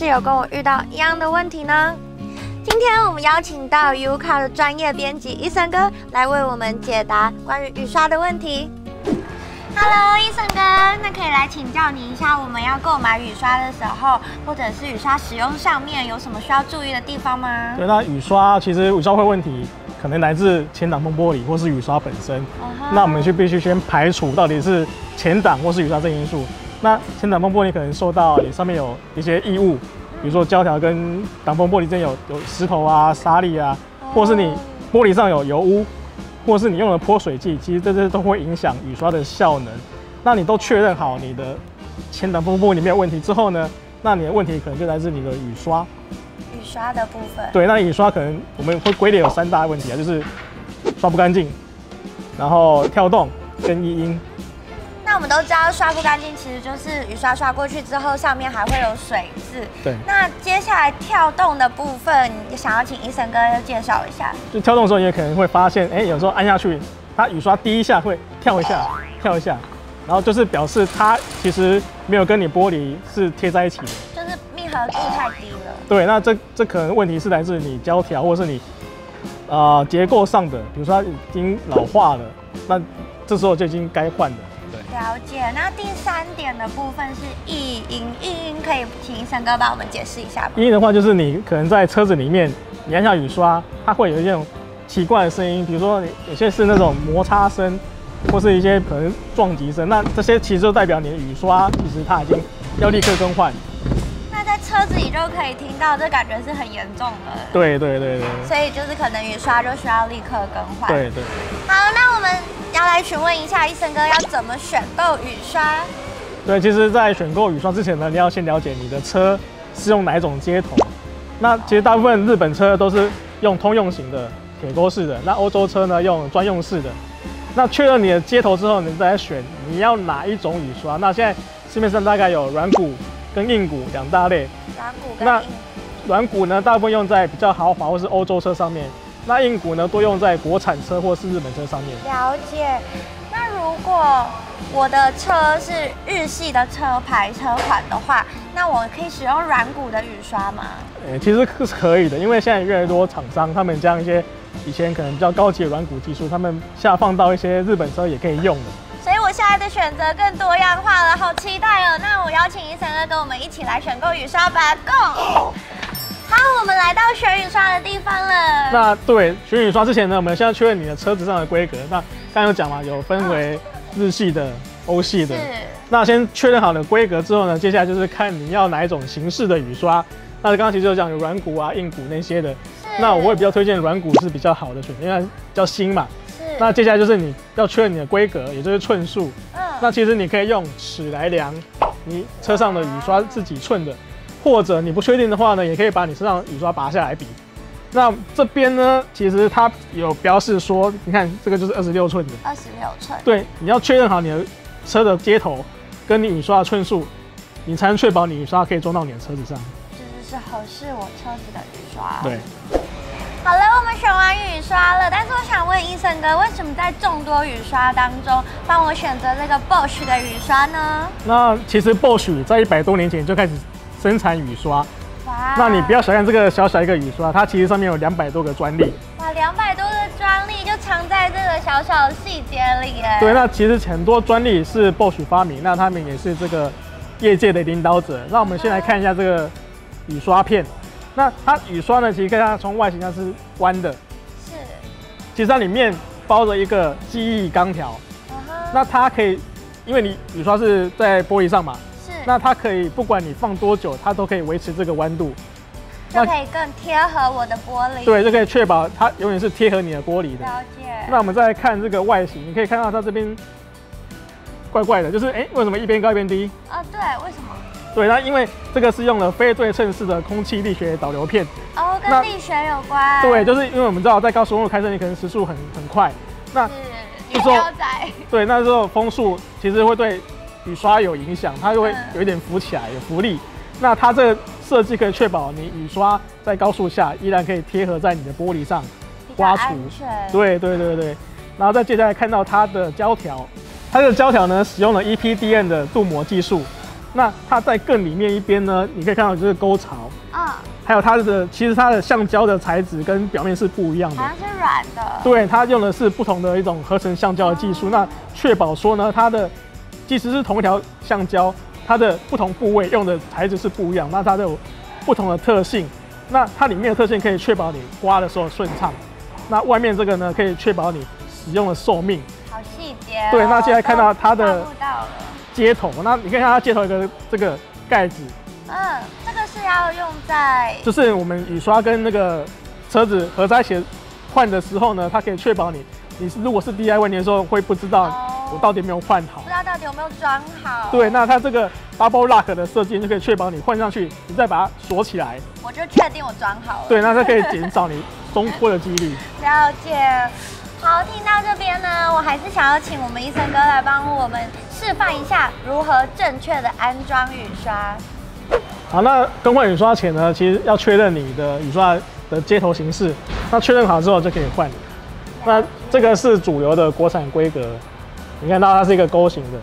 是有跟我遇到一样的问题呢？今天我们邀请到 UCAR 的专业编辑伊森哥来为我们解答关于雨刷的问题。Hello， 伊森哥，那可以来请教你一下，我们要购买雨刷的时候，或者是雨刷使用上面有什么需要注意的地方吗？对，那雨刷其实雨刷会问题可能来自前挡风玻璃或是雨刷本身。那我们必须先排除到底是前挡或是雨刷这因素。那前挡风玻璃可能受到你上面有一些异物，比如说胶条跟挡风玻璃之间有石头啊、沙粒啊，或是你玻璃上有油污。或是你用了泼水剂，其实这些都会影响雨刷的效能。那你都确认好你的前挡风玻璃没有问题之后呢，那你的问题可能就来自你的雨刷。雨刷的部分。对，那雨刷可能我们会归类有3大问题啊，就是刷不干净，然后跳动跟异音。那我们都知道刷不干净，其实就是雨刷刷过去之后，上面还会有水渍。对。那接下来跳动的部分，想要请伊森哥介绍一下。就跳动的时候，你也可能会发现，有时候按下去，它雨刷第一下会跳一下，然后就是表示它其实没有跟你玻璃是贴在一起的，就是密合度太低了。对，那这可能问题是来自你胶条或是你结构上的，比如说它已经老化了，那这时候就已经该换了。了解。那第3点的部分是异音，可以请伊森哥帮我们解释一下吗？异音的话，就是你可能在车子里面，你按下雨刷，它会有一种奇怪的声音，比如说有些是那种摩擦声，或是一些可能撞击声，那这些其实就代表你的雨刷其实它已经要立刻更换。那在车子里就可以听到，这感觉是很严重的。对。所以就是可能雨刷就需要立刻更换。对。好，那我们要来询问一下伊森哥要怎么选购雨刷。对，其实，在选购雨刷之前呢，你要先了解你的车是用哪一种接头。那其实大部分日本车都是用通用型的铁钩式的，那欧洲车呢用专用式的。那确认你的接头之后，你再来选你要哪一种雨刷。那现在市面上大概有软骨跟硬骨2大类。软骨跟硬骨。软骨呢，大部分用在比较豪华或是欧洲车上面。那硬骨呢，多用在国产车或是日本车上面。了解。那如果我的车是日系的车牌车款的话，那我可以使用软骨的雨刷吗？其实是可以的，因为现在越来越多厂商他们将一些以前可能比较高级的软骨技术，他们下放到一些日本车也可以用的。所以我现在的选择更多样化了，好期待哦！那我邀请伊森哥跟我们一起来选购雨刷吧 ，Go！好，我们来到选雨刷的地方了。那对选雨刷之前呢，我们现在确认你的车子上的规格。那刚刚有讲嘛，有分为日系的、欧系的。那先确认好了规格之后呢，接下来就是看你要哪一种形式的雨刷。那刚刚其实有讲有软骨啊、硬骨那些的。那我会比较推荐软骨是比较好的选择，因为它比较新嘛。那接下来就是你要确认你的规格，也就是寸数。那其实你可以用尺来量你车上的雨刷是几寸的。或者你不确定的话呢，也可以把你身上雨刷拔下来比。那这边呢，其实它有标示说，你看这个就是26寸的。26寸。对，你要确认好你的车的接头跟你雨刷的寸数，你才能确保你雨刷可以装到你的车子上。就是合适我车子的雨刷。对。好了，我们选完雨刷了，但是我想问伊森哥，为什么在众多雨刷当中，帮我选择这个 Bosch 的雨刷呢？那其实 Bosch 在100多年前就开始生产雨刷，那你不要小看这个小小一个雨刷，它其实上面有200多个专利。哇，200多个专利就藏在这个小小的细节里耶。对，那其实很多专利是 Bosch 发明，那他们也是这个业界的领导者。那我们先来看一下这个雨刷片。那它雨刷呢，其实看它从外形它是弯的，其实它里面包着一个记忆钢条。那它可以，因为你雨刷是在玻璃上嘛。那它可以不管你放多久，它都可以维持这个弯度，就可以更贴合我的玻璃。对，就可以确保它永远是贴合你的玻璃的。了解。那我们再来看这个外形，你可以看到它这边怪怪的，就是为什么一边高一边低？对，为什么？对，那因为这个是用了非对称式的空气力学导流片。跟力学有关。对，就是因为我们知道在高速公路开车，你可能时速很快，那这时候对，那时候风速其实会对雨刷有影响，它就会有一点浮起来，有浮力。那它这个设计可以确保你雨刷在高速下依然可以贴合在你的玻璃上刮除。对。然后再接下来看到它的胶条，它的胶条呢使用了 EPDM 的镀膜技术。那它在更里面一边呢，你可以看到就是沟槽，还有其实它的橡胶的材质跟表面是不一样的，好像是软的。对，它用的是不同的一种合成橡胶的技术，那确保说呢，它的即使是同一条橡胶，它的不同部位用的材质是不一样，那它有不同的特性，那它里面的特性可以确保你刮的时候顺畅，那外面这个呢，可以确保你使用的寿命。好细节哦。对，那现在看到它的接头，那你可以看它接头有个这个盖子。这个是要用在，就是我们雨刷跟那个车子合在一起换的时候呢，它可以确保你如果是 DIY 你的时候会不知道我到底有没有换好，不知道到底有没有装好。对，那它这个 Bubble Lock 的设计就可以确保你换上去，你再把它锁起来，我就确定我装好了。对，那它可以减少你松脱的几率。了解。好，听到这边呢，我还是想要请我们医生哥来帮我们示范一下如何正确的安装雨刷。好，那更换雨刷前呢，其实要确认你的雨刷的接头形式。那确认好之后就可以换。那这个是主流的国产规格，你看到它是一个钩形的。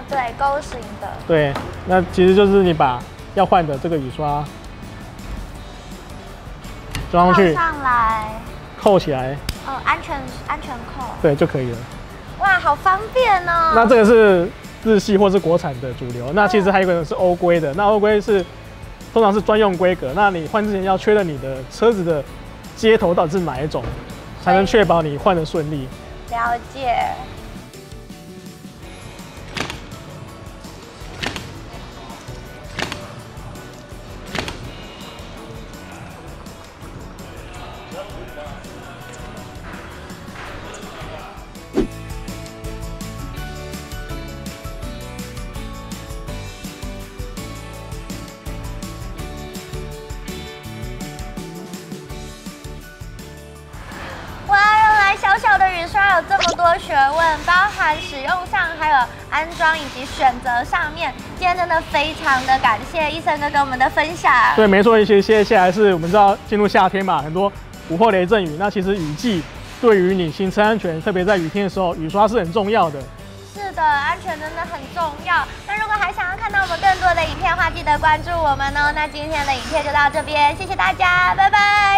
对，钩形的。对，那其实就是你把要换的这个雨刷装上去，上来，扣起来。安全扣。对，就可以了。哇，好方便哦。那这个是日系或是国产的主流，那其实还有一个是欧规的，那欧规是通常是专用规格，那你换之前要确认你的车子的接头到底是哪一种，才能确保你换得顺利。了解。小小的雨刷有这么多学问，包含使用上，还有安装以及选择上面。今天真的非常的感谢医生哥跟我们的分享。对，没错，接下来是我们知道进入夏天嘛，很多午后雷阵雨。那其实雨季对于你行车安全，特别在雨天的时候，雨刷是很重要的。是的，安全真的很重要。那如果还想要看到我们更多的影片的话，记得关注我们哦。那今天的影片就到这边，谢谢大家，拜拜。